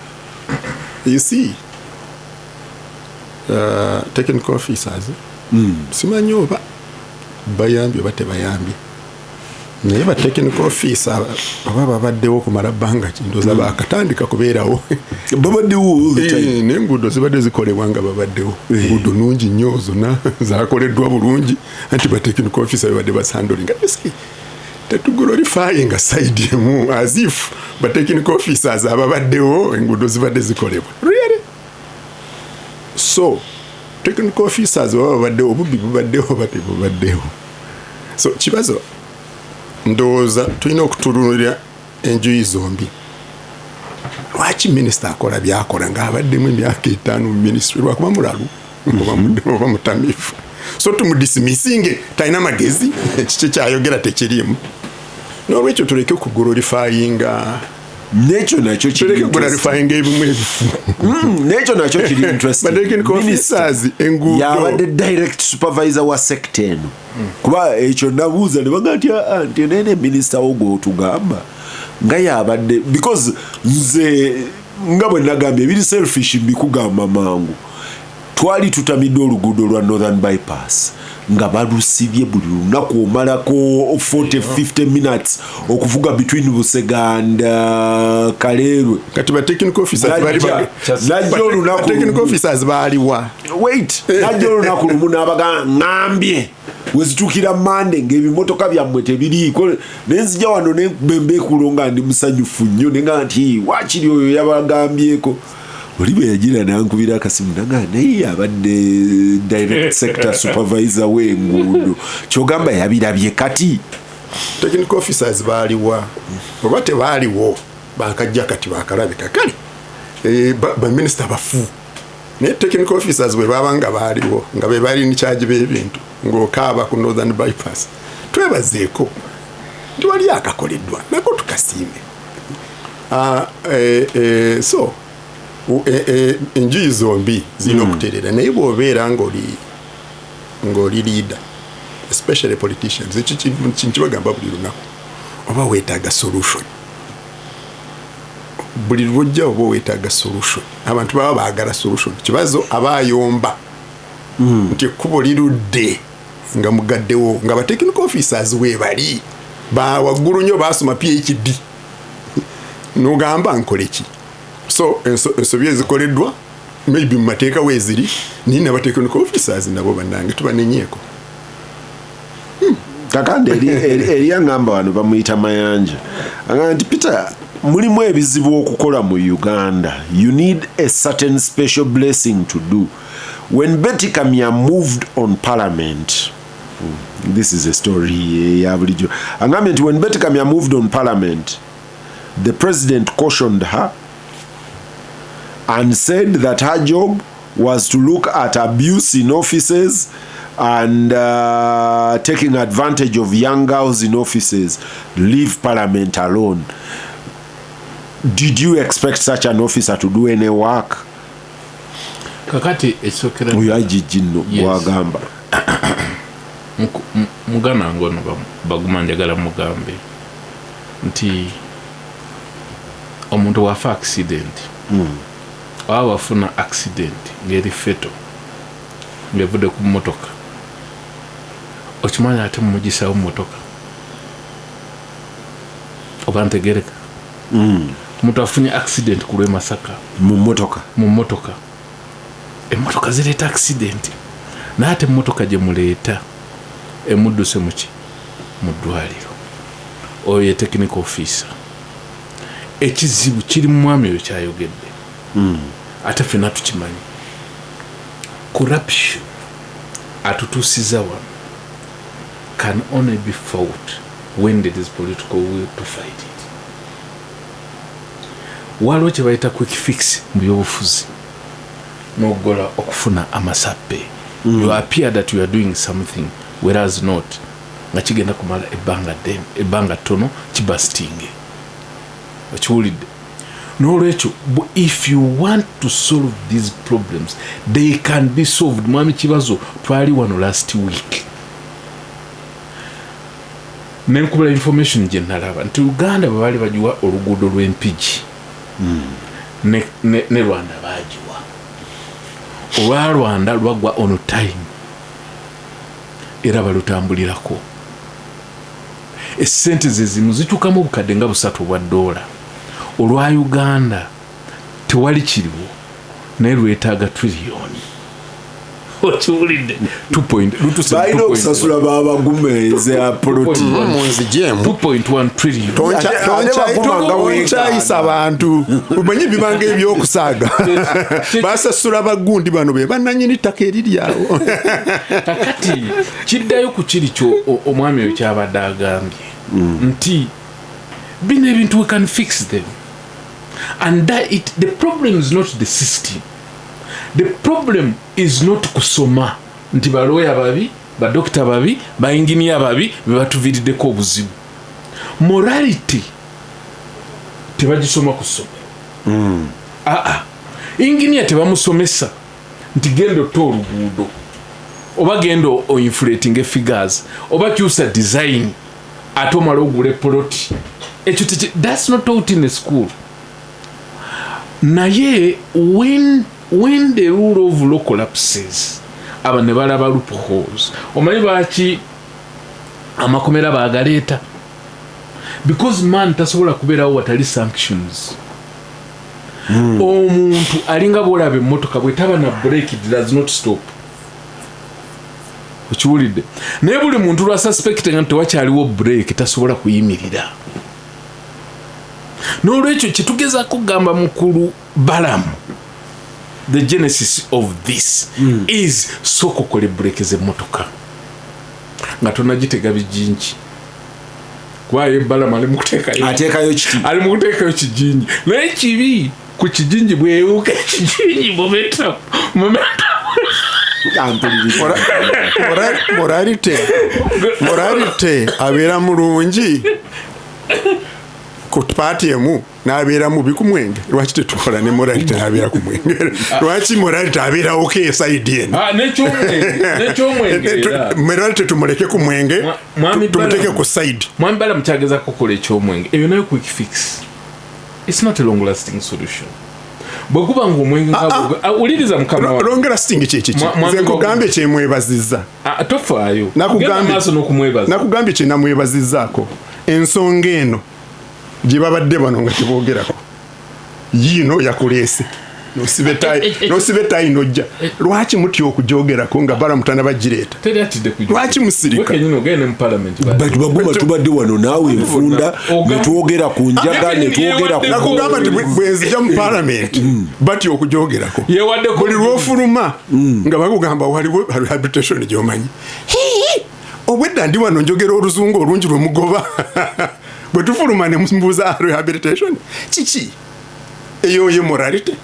You see, technical officers. Simanyi oba bayambye bate bayambye. Naye ba technical officer baba babaddewo kumala bbanga kindoza bakatandika kubeerawo babaddewo all the time n'enguudo zibadde zikolebwa nga babaddewo enguudo nungi nnyo zonna zakoleddwa bulungi anti ba technical officer babadde basandolinga tetugulorifyinga side emu as if ba technical officers ababaddewo enguudo zibadde zikolebwa really so technical officers baba babaddewo obubbi bubaddewo bate bubaddewo so Kibazo ndowooza tulina okutulunulira enjuyi zombi lwaki minisita akola byakola ng'abaddemu emyaka 5 mu minisitule lwakuba mulalu oba mutamiifu so tumudisimisinge talina magezi kiki kyayogera tekirimu n'olwekyo tuleke okugulorifyinga nekyo nakyo kiri glorifyinga ebimu ebifu nekyo nakyo kiri interesting officers enguudo yabadde direct supervisor wa sector eno kuba ekyo nabuuza ne baga nti nene minister ogwo tugamba nga yabadde because nze nga bwe nagambye biri selfish mbikugamba mangu twali tutamidde oluguudo lwa Northern Bypass nga balusibye buli lunaku omalako 40-50 minutes okuvuga between Busega and Kaleerwe kati ba technical officers baliwa wait najja olunaku lumu n'abaga ngambye wezituukira Mande ng'ebimotoka byammwe tebiriiko nenzija wano nembembe kulonga ndi musanyufu nnyo nenga nti wakiri oyo yabagambyeko oli bwe yagira nankubira akasimu nanga naye abadde direct sector supervisor w'enguudo kyogamba yabirabye kati technical officers baaliwa oba tebaaliwo bakajja kati bakalabika kale ba minister bafu naye technical officers bwe babanga baaliwo nga be bali in charge b'ebintu ng'okaaba ku Northern Bypass twebazeeko nti wali akakoleddwa nako tukasiime so enjuyi zombi zirina okutereera naye bw'obeera ng'oli leader especially politicians ekyo kintu kibagamba buli lunaku oba weetaaga solution buli lwojja oba weetaaga solution abantu baba baagala solution Kibazo abayomba nti ekkubo lirudde nga mugaddewo nga ba technical officers weebali waggulu nnyo baasoma PhD n'ogamba nkole ki so ensobi ezikoleddwa maybe mu mateeka weeziri naye n'aba technical officers nabo bannange tubanenyeeko Kakande eri angamba wano bamuyita Mayanja agamba nti Peter mulimu ebizibu okukola mu Uganda. You need a certain special blessing to do. When Betty Kamya moved on parliament, this is a story ya bulijjo agamba nti when Betty Kamya moved on parliament, the president cautioned her and said that her job was to look at abuse in offices and taking advantage of young girls in offices. Leave parliament alone. Did you expect such an officer to do any work? Kakati esokera uyajijino wagamba mugana ngono Baguma njagala mugambe nti omuntu wafa accident wafuna accident ngeri feto ngevude ku motoka okimanya ate mumugisa wo motoka obantegereka omuntu afunye accident ku lwe Masaka mu motoka emotoka zireta accident naate emotoka gye muleeta emudduse muki mu ddwaliro oyo ye technical officer ekizibu kiri mu mwami oyo kyayogedde ate ffenna tukimanyi corruption atutuusiza wano can only be fought when there is political will to fight it. Waliwo kye bayita quick fix mu byobufuzi n'ogola okufuna amasappe. You appear that you are doing something whereas not nga kigenda kumala ebbanga ttono kibasitinge okiwulidde. N'olwekyo if you want to solve these problems they can be solved. Mwami Kibazo twali wano last week nenkubula information gye nalaba nti Uganda bwe baali bagiwa oluguudo lw'Empigi ne Rwanda bagiwa olwa Rwanda lwagwa on time era balutambulirako essente ze zimu zikyukamu obukadde nga $3 olwa Uganda tewali kiriwo naye lwetaaga trillioni okiwulidde 2.1 balina okusasula Baguma eze apoloti 2.1 trillion tonkyayisa abantu omanyi bibanga ebyokusaaga basasula bagundi bano be bannanyini ttaka eriryawo kakati kiddayo ku kiri kyo omwami oyo kyabadde agambye nti bino ebintu we can fix them and that the problem is not the system. The problem is not kusoma nti baloya babi badokita babi bainginia babi bebatuvirideko obuzibu. Morality tebagisoma kusoma. Inginia tebamusomesa nti gendo to oluguudo oba gendo o inflating figures oba kyusa design atomala ogule plot. That's not taught in a school. Naye when the rule of law collapses aba ne balaba loopholes omanyi baki amakomera bagaleta because man tasobola kubeerawo watali sanctions. Omuntu alinga bolabe emmotoka bwe taba na break it does not stop. Okiwulidde naye buli muntu lwa suspecting nti wakyaliwo break tasobola kuyimirira. N'olwekyo kitugezaako kugamba mukulu Balaam. The genesis of this is sokokole break ze motoka nga tonagitega bijinji kwaye Balaam ali mukutekayo kijinji naye kibi ku kijinji bwewuka kijinji momenta morality abeera mulungi ku paati emu n'abeera mubi ku mwenge. Lwaki tetukola ne morality n'abeera ku mwenge? Lwaki morality abeerawo ke saidi eno? Morality tumuleke ku mwenge tumuteke ku saidi. Mwami Balaam kyageza kukola ekyomwenge eyo nayo quick fix. It's not a long lasting solution. Bwekuba ng'omwenge uliriza mukama wa long lasting kiki nze nkugambye kyemwebazizza tofaayo nakugambye kye namwebazizzaako ensonga eno gye babadde bano nga teboogerako yiino yakuleese nosibe tayi nojja lwaki mutya okujogerako nga Balaam tanabagireta lwaki musirika Baguma tubadde wano naawe enfunda netwogera ku njaga netwogera nakugamba nti bwenzija mu parliament batya okujogerako buli lwofuluma nga bakugamba waliwo rehabilitation gyomanyi obwedda ndi wano njogera oluzungu olungi lwemugoba bwe tufuluma ne mbuuza rehabilitation kiki eyo ye morality.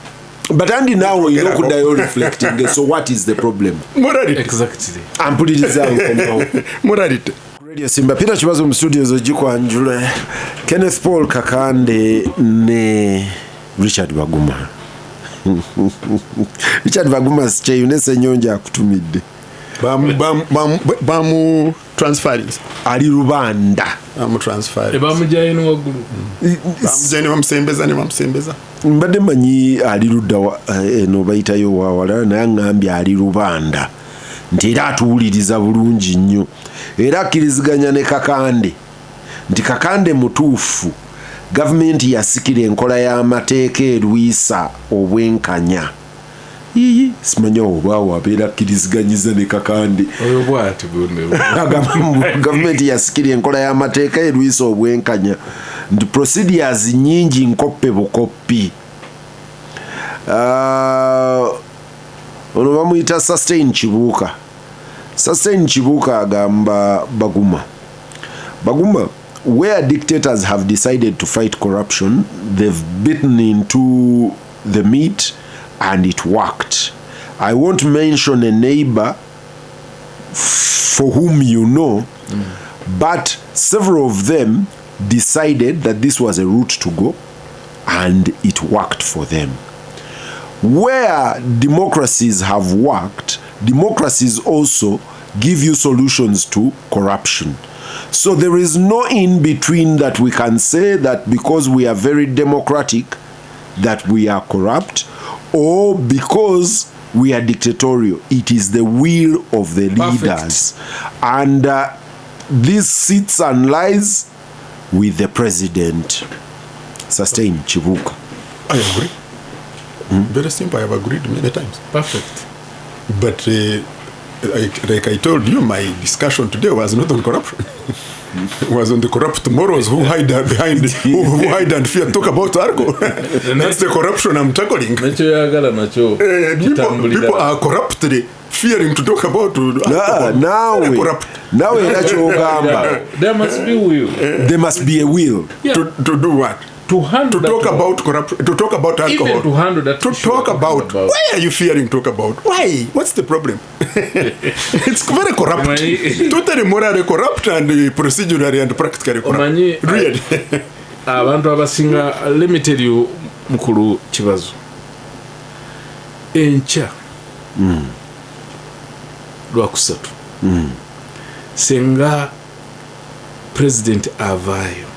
But Andy, now you know could I reflecting. So what is the problem? Morality. Exactly. Ampuliriza morality. Radio Simba Peter Kibazo mu studios ojiko anjule Kenneth Paul Kakande ne Richard Baguma. Richard Baguma siche yunese nyonja akutumidde. Bamu transferings. Ali Rubanda. Bamu transfer. Bamujaye no wagulu. Bamusembeza ne bamusembeza. Mbadde manyi ali ludda eno bayitayo wawala naye ngambye ali Rubanda. Nti era atuwuliriza bulungi nnyo. Era akkiriziganya ne Kakande. Nti Kakande mutuufu. Gavumenti yasikira enkola y'amateeka erwisa obwenkanya. Simanya oba wabeera akkiriziganyiza ne Kakande. Oyo bw'ati bunne. Gavumenti yasikira enkola y'amateeka erwisa obwenkanya. Nti procedures nyingi nkoppe bukoppi. Ono bamuyita Sustain Kibuuka. Sustain Kibuuka agamba Baguma, where dictators have decided to fight corruption, they've bitten into the meat and it worked. I won't mention a neighbor for whom you know, but several of them decided that this was a route to go and it worked for them. Where democracies have worked, democracies also give you solutions to corruption. So there is no in between that we can say that because we are very democratic that we are corrupt or because we are dictatorial. It is the will of the leaders. And this sits and lies with the president. Sustain Kibuuka. I agree. Very simple. I have agreed many times. Perfect. But like I told you, my discussion today was not on corruption. It was on the corrupt morals who hide behind, who hide and fear. Talk about Argo. That's the corruption I'm tackling. People are corruptly fearing to talk about. Now there must be will. There must be a will. Yeah. To do what? To talk about corruption, to talk about alcohol, even to handle that, to talk about. Why are you fearing to talk about? Why? What's the problem? It's very corrupt. Totally morally corrupt and procedurally and practically corrupt. Really. Abantu abasinga, let me tell you, mukulu Kibazo. Encha. Lwakusatu. Senga President avayo.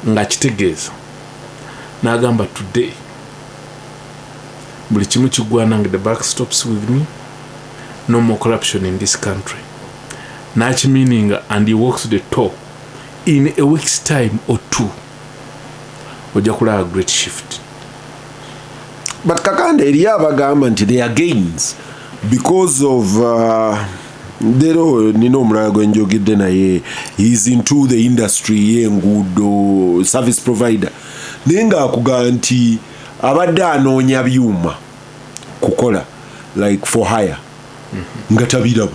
Nga kitegeeza n'agamba today buli kimu kigwana nga the buck stops with me, no more corruption in this country, meaning and he walks the talk in a week's time or two ojja kulaba great shift. But Kakande eriyo abagamba nti they are gains because of Dero nino omulala gwe njogedde naye he's into the industry y'enguudo service provider naye ng'akugamba nti abadde anoonya byuma kukola like for hire nga tabiraba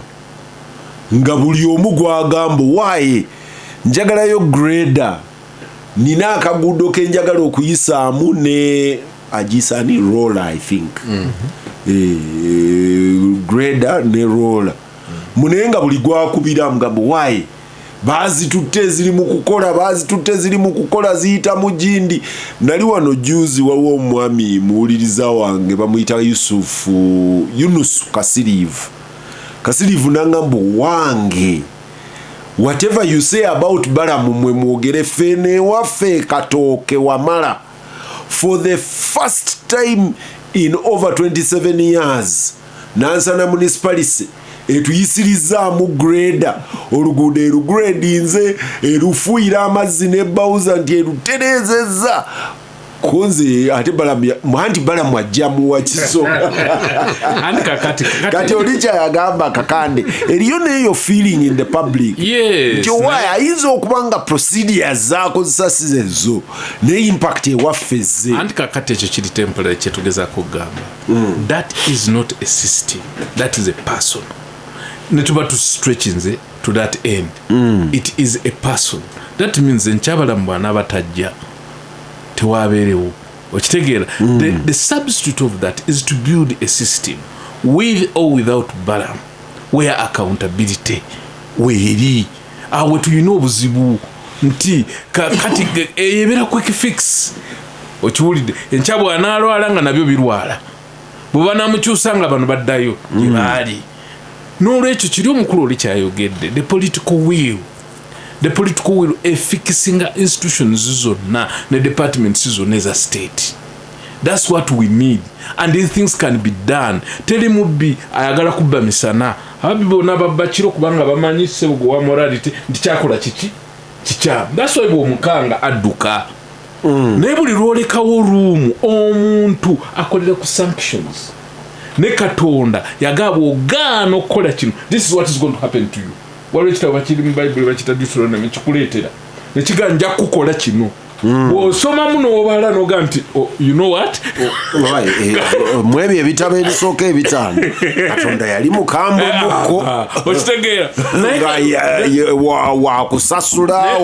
nga buli omu gwagamba waaye njagalayo grader nina akaguudo ke njagala okuyisaamu ne agisani roller I think grader ne roller munenga buli gwakubira mugambo waye bazitutte ziri mu kukola ziyita mu jindi. Nali wano juzi waliwo omwami muwuliriza wange bamuyita Yunus Kasirivu nangambo wange whatever you say about Balaam mwe mwogere fene waffe katooke wamala. For the first time in over 27 years Nansana municipality etuyisirizaamu grader oluguudo erugradinze erufuuyira amazzi ne bawuza nti erutereezezza kunzi ate Balaam ajjamu wakiso kati olicha yagamba Kakande eriyo neyo feeling in the public nti why ayinza okubanga procedures zakozesa sizezo ne impact ewafeze anti kakati ekyo kiri temporary kyetugeza kugamba that is not a system, that is a person. Netuba to stretch nze to that end. It is a person. That means Balaam bwana batajja tewabeerewo okitegeera. The substitute of that is to build a system with or without Balaam where accountability weeri awe tulina obuzibu nti kati ebeera quick fix okiwulidde enkya bw'anaalwala nga nabyo birwala bwe banamukyusa nga bano baddayo gye baali n'olwekyo kiri omukulu oli kyayogedde the political will effikisinga institutions zonna ne departments zonna eza state. That's what we need, and these things can be done. Teri mubbi ayagala kubba misana ababbi bonna babba kiro kubanga bamanyi ssebugo wa morality nti kyakola kiki kikyamu. That's why bw'omukanga adduka naye buli lwolekawo oluumu omuntu akolera ku sanctions ne Katonda yagaba ogaana okukola kino, this is what is going to happen to you. Waliwo ekitabo bakiri mu Bible bakita Deuteronomy kikuleetera ne kiganja kukola kino. Osomamu n'obala n'oga nti you know what mwebyo ebitabo ebisooka ebitaano Katonda yali mukambwe mukko okitegeera wakusasula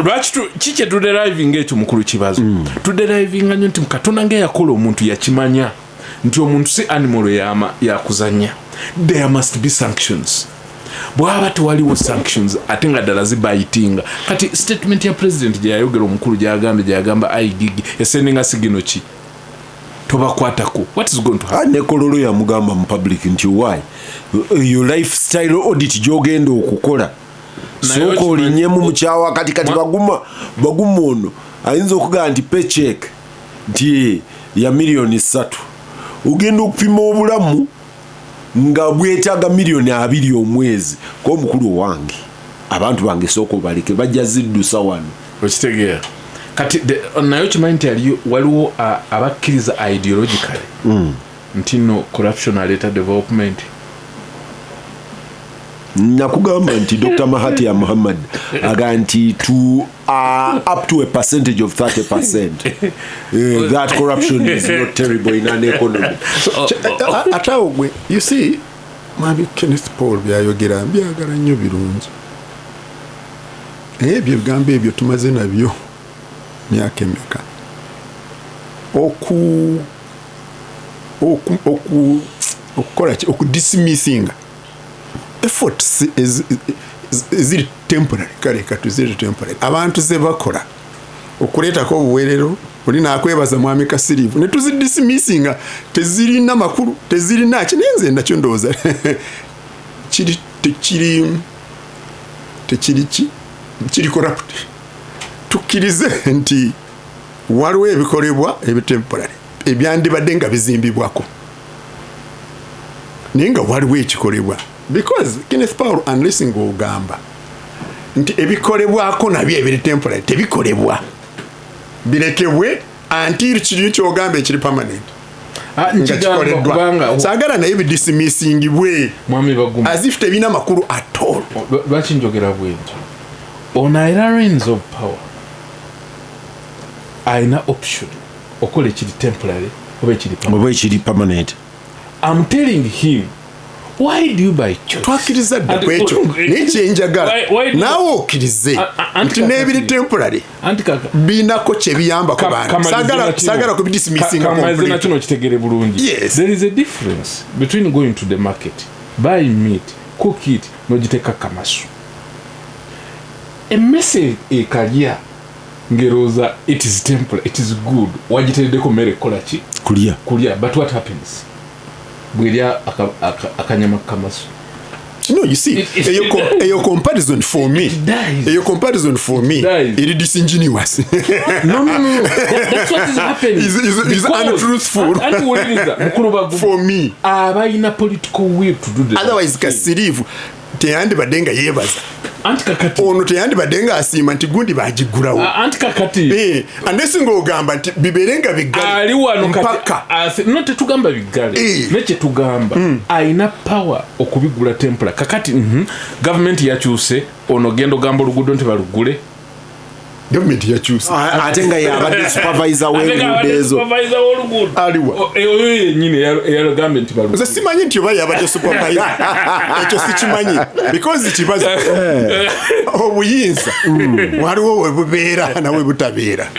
lwaki kiki tuderivinga ekyo mukulu Kibazo tuderivinga nnyo nti Katonda ng'eyakola omuntu yakimanya nti omuntu si animal yakuzanya. There must be sanctions. Bwaba tewaliwo sanctions ate nga ddala zibayitinga. Kati statement ya president gye yayogera omukulu gyagamba igigi esendinga sigino ki tobakwatako. What is going to happen? Nekololo yamugamba mu public nti why your lifestyle audit gyogenda okukola sooka olinyemu mukyawa kati Baguma ono ayinza okugamba nti paycheck nti ya $3,000,000 ogenda okupima obulamu nga bwetaaga $2,000,000 omwezi ko mukulu wange abantu bange sooka baleke bajja ziddusa wano okitegeera. Kati nayo kimanyi nti waliwo abakkiriza ideologically nti no corruption aleeta development. Nakugamba nti Dr. Mahathir Mohamad aga nti up to a percentage of 30% that corruption is not terrible in an economy. Atawwe you see mabi Kenneth Paul byayogera byagala nnyo birungi ebyo bigambo ebyo tumaze nabyo myaka emeka okukola okudismissinga efforts is temporary kale katuzire temporary abantu ze bakola okuleetako obuweerero oli nakwebaza mwami Kasirivu ne tuzidismissinga tezirina makulu tezirina kinenze ndakyo ndooza kiri corrupt tukirize nti waliwo ebikolebwa ebitemporary ebyandibadde nga bizimbibwako naye nga waliwo ekikolebwa because Kenneth Paul unless ng'ogamba nti ebikolebwako nabyo ebiri temporary tebikolebwa birekebwe until kiri kyogamba ekiri permanent nga kikoleddwa saagala naye bidismissingibwe mwami Baguma as if tebina makulu at all. Lwaki njogera bwentyo on islands of power ayina option okola ekiri temporary oba ekiri permanent. I'm telling him, why do you buy choice? Twakiriza kwekyo nekyenjagala naawe okirize nti n'ebiri temporary binako kyebiyamba ku bantu saagala kubidismissinga kamazina kino kitegere bulungi. There is a difference between going to the market, buy meat, cook it n'ogiteeka kamasu. Emmese ekalya ngeroza it is temporary, it is good, wagitereddeko mmere kukola ki kulya, but what happens bwelya akanyama kamasu? No, you see, your comparison for me, it is disingenuous. No. That's what is happening. It's untruthful. For me. Abayina political will to do that. Otherwise, Kasirivu, teyandi badenga yebaza. anti kakati ono teyandibadde ng'asiima nti gundi baagigulawo anti kakati andesi ng'ogamba nti bibeerenga biggale ali wano mpaka no tetugamba biggale nekye tugamba ayina power okubigula tempura kakati gavumenti yakyuse ono genda ogamba oluguudo nti balugule gavumenti yakyuse ate nga yabadde supervisor w'enguudo ezo aliwa oyo yennyini eyagambye nti nze simanyi nti oba yabadde supervisor ekyo sikimanyi because Kibazo obuyinza waliwo we bubeera nawe butabeera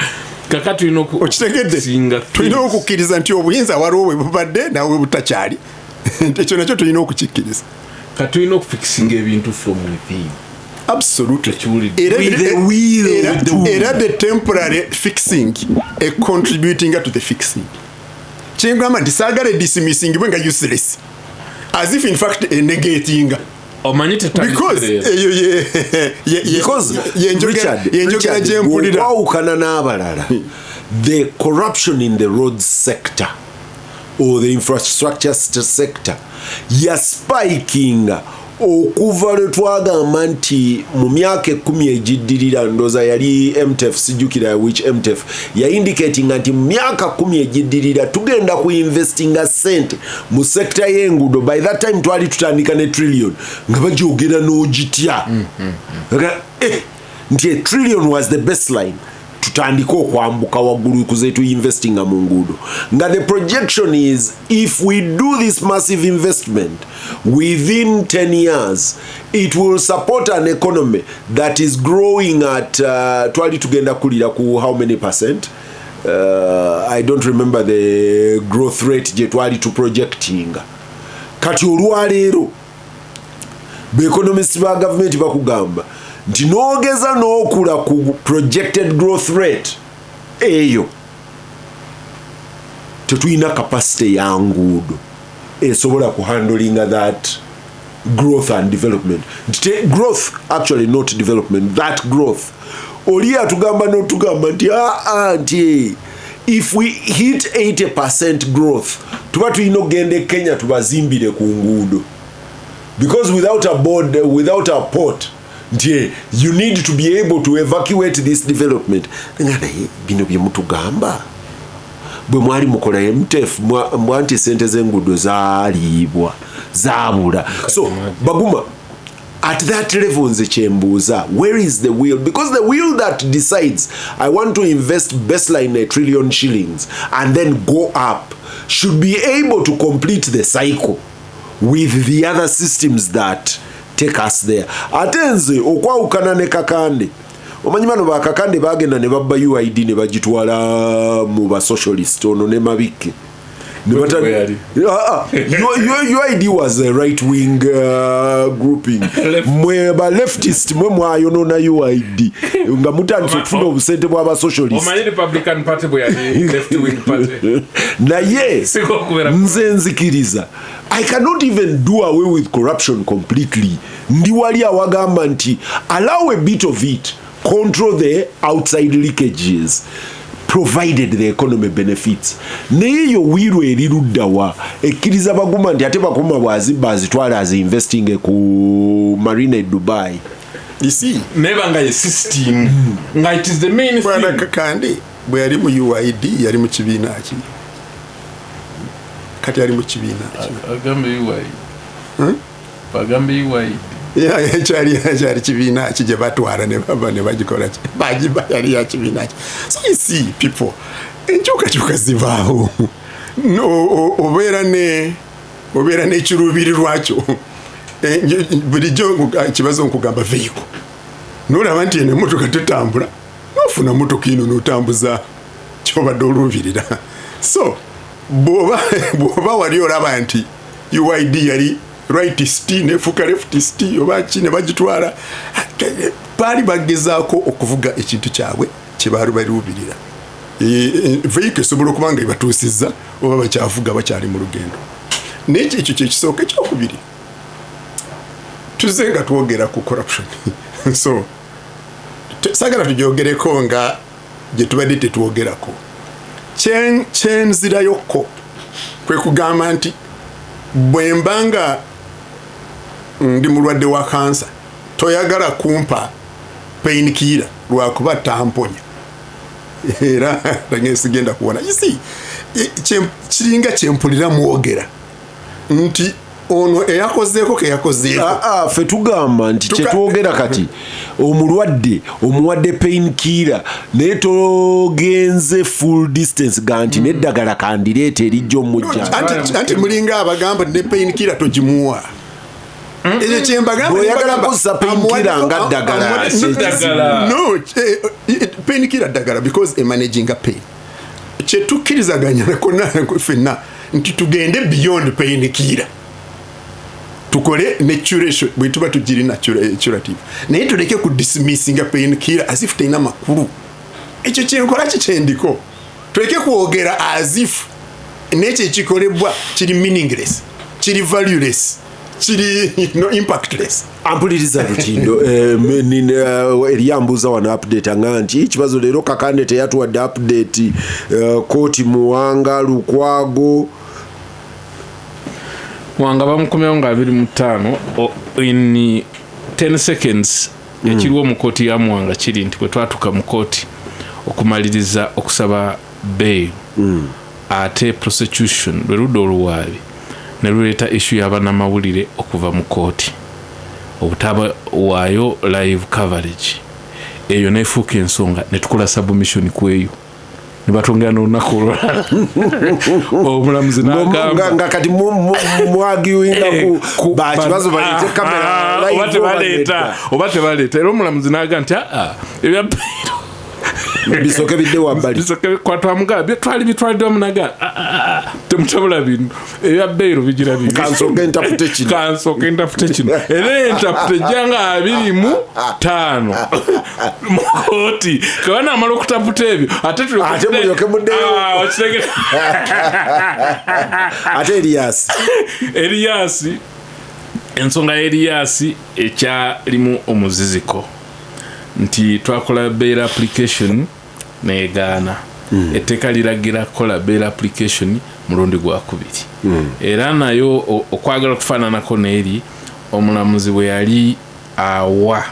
kakati okitegedde tulina okukkiriza nti obuyinza waliwo we bubadde nawe butakyali ekyo nakyo tulina okukikkiriza kati tulina okufikisinga ebintu from within. Absolutely. Era the temporary fixing contributing to the fixing. Chingama disagare dismissing when useless. As if in fact negating. Because the corruption in the road sector or the infrastructure sector spiking okuva lwe twagamba nti mu myaka 10 egiddirira ndoza yali MTF sijukira which MTF ya indicating nti mu myaka 10 egiddirira tugenda ku investinga sente mu sector y'enguudo. By that time twali tutandika ne trillion nga bajogera n'ogitya nti a trillion was the baseline tutandika okwambuka waggulu kuzetu investinga mu nguudo nga the projection is if we do this massive investment within 10 years it will support an economy that is growing at twali tugenda kulira ku how many percent I don't remember the growth rate je twali to projecting kati olwaleero be economists ba government bakugamba nti noogeza n'okula ku projected growth rate eyo tetulina capacity ya nguudo esobola ku handlinga that growth and development. Growth actually not development, that growth oli atugamba n'otugamba nti if we hit 80% growth tuba tulina okugenda Kenya tubazimbire ku nguudo because without a board, without a port you need to be able to evacuate this development. Bino bye mutugamba bwe mwali mukola MTF mwanti sente z'enguudo zaalibwa zaabula. So Baguma, at that level nze kyembuuza, where is the will? Because the will that decides I want to invest baseline $1 trillion shillings and then go up should be able to complete the cycle with the other systems that take us there. Atenze okwawukana ne Kakande. Omanyi bano ba Kakande bagenda ne babba UID ne bagitwala mu ba socialist ono ne Mabike. UID was a right wing grouping. Mwe ba leftist mwe mwayono na UID. Nga mutandise okufuna obusente bw'aba socialist. Omanyi Republican Party bwe yali left wing party. Naye nze nzikiriza. I cannot even do away with corruption completely. Ndi wali awagamba nti allow a bit of it, control the outside leakages, provided the economy benefits. Neyo wiru eliruddawa ekkiriza Baguma nti ate Baguma bwazibba azitwala as investing ku Marina Dubai. You see, never nga system. Nga it is the main thing. Bwana Kakande bwe yali mu UID yali mu kibiina ki? Kati yali mu kibiina ki? Agambe UID. Bagambe UID. Yali kibiina ki gye batwala ne baba ne bagikola ki? Bagiba yali ya kibiina ki. So you see people, enkyukakyuka zibaawo. Obeera n'ekiruubiri lwakyo. Bulijjo Kibazo nkugamba vehicle. N'olaba nti emmotoka tetambula, n'ofuna mmotoka eno n'otambuza ky'obadde oluubirira. So bw'oba wali olaba nti UID yali rightist nefuuka leftist oba ki ne bagitwala, baali bagezaako okuvuga ekintu kyabwe kye baali baluubirira. Vehicle esobola okuba nga ebatuusizza oba bakyavuga bakyali mu lugendo. N'ekyo ekyo kyekisooka ekyokubiri. Tuze nga twogera ku corruption. So sagala tugyogereko nga gye tubadde tetwogerako. Kyenzirayokko kwe kugamba nti bwe mbanga ndi mulwadde wa kansa toyagala kumpa painkiller lwakuba tamponya era sigenda kuwona isi kiringa kyempulira mwogera nti ono eyakozeeko keyakozeeko ffe tugamba nti kyetwogera kati omulwadde omuwadde painkiller naye togenze full distance ga nti neddagala kandireeta erijja omujja anti mulinga abagamba ne painkiller togimuwa ekyo kyembagamba oyagala kussa painkiller nga ddagala no painkiller ddagala because emanaging a pain kyetukkirizaganya ffenna nti tugende beyond painkiller tukole naturation bwe tuba tugirina curative naye tuleke ku dismissinga painkiller as if teyina makulu ekyo kyenkola kikyendiko tuleke kwogera as if nekyo ekikolebwa kiri meaningless kiri valueless kiri impactless. Ampuliriza Lutindo eriyambuza wano update anga nti Kibazo leero Kakande teyatuwadde update kooti Muwanga Lukwago Muwanga bamukomyewo nga 25 in 10 seconds ekiriwo mu kooti ya Muwanga kiri nti bwe twatuka mu kooti okumaliriza okusaba bail ate prosecution lwe ludda oluwaabi ne luleeta issue y'abannamawulire okuva mu kooti obutaba waayo live coverage eyo nefuuka ensonga ne tukola submission kweyo ne batongera n'olunaku olulala omulamuzi n'agamba nga kati mwagiwinga ku Kibazo baleete kamera live oba tebaleeta era omulamuzi n'agamba nti ebya bisoke bidde wabbali bisoke kwatwamugabe twali bitwalidde omunaga temutabula bino ebya beero bigira bino kansoke ntafute kino era entapute janga 25 mu kooti kabana amala okutaputa ebyo ate mulyoke muddeyo ate Elias ensonga Elias ekyalimu omuziziko nti twakola bail application neegaana etteeka liragira kola bail application mulundi gwa kubiri era nayo okwagala okufaananako n'eri omulamuzi bwe yali awa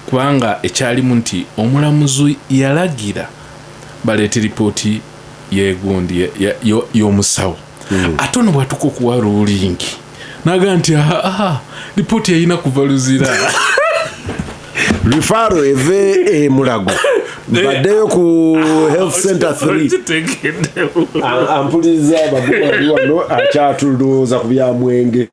kubanga ekyalimu nti omulamuzi yalagira baleete ripooti yegundi y'omusawo ate ono bwatuka okuwa rulingi naga nti ripooti yayina kuva luzira Rifaro eve Mulago baddeyo ku health center 3 ampuliriza Baguma wano akyatulooza ku bya mwenge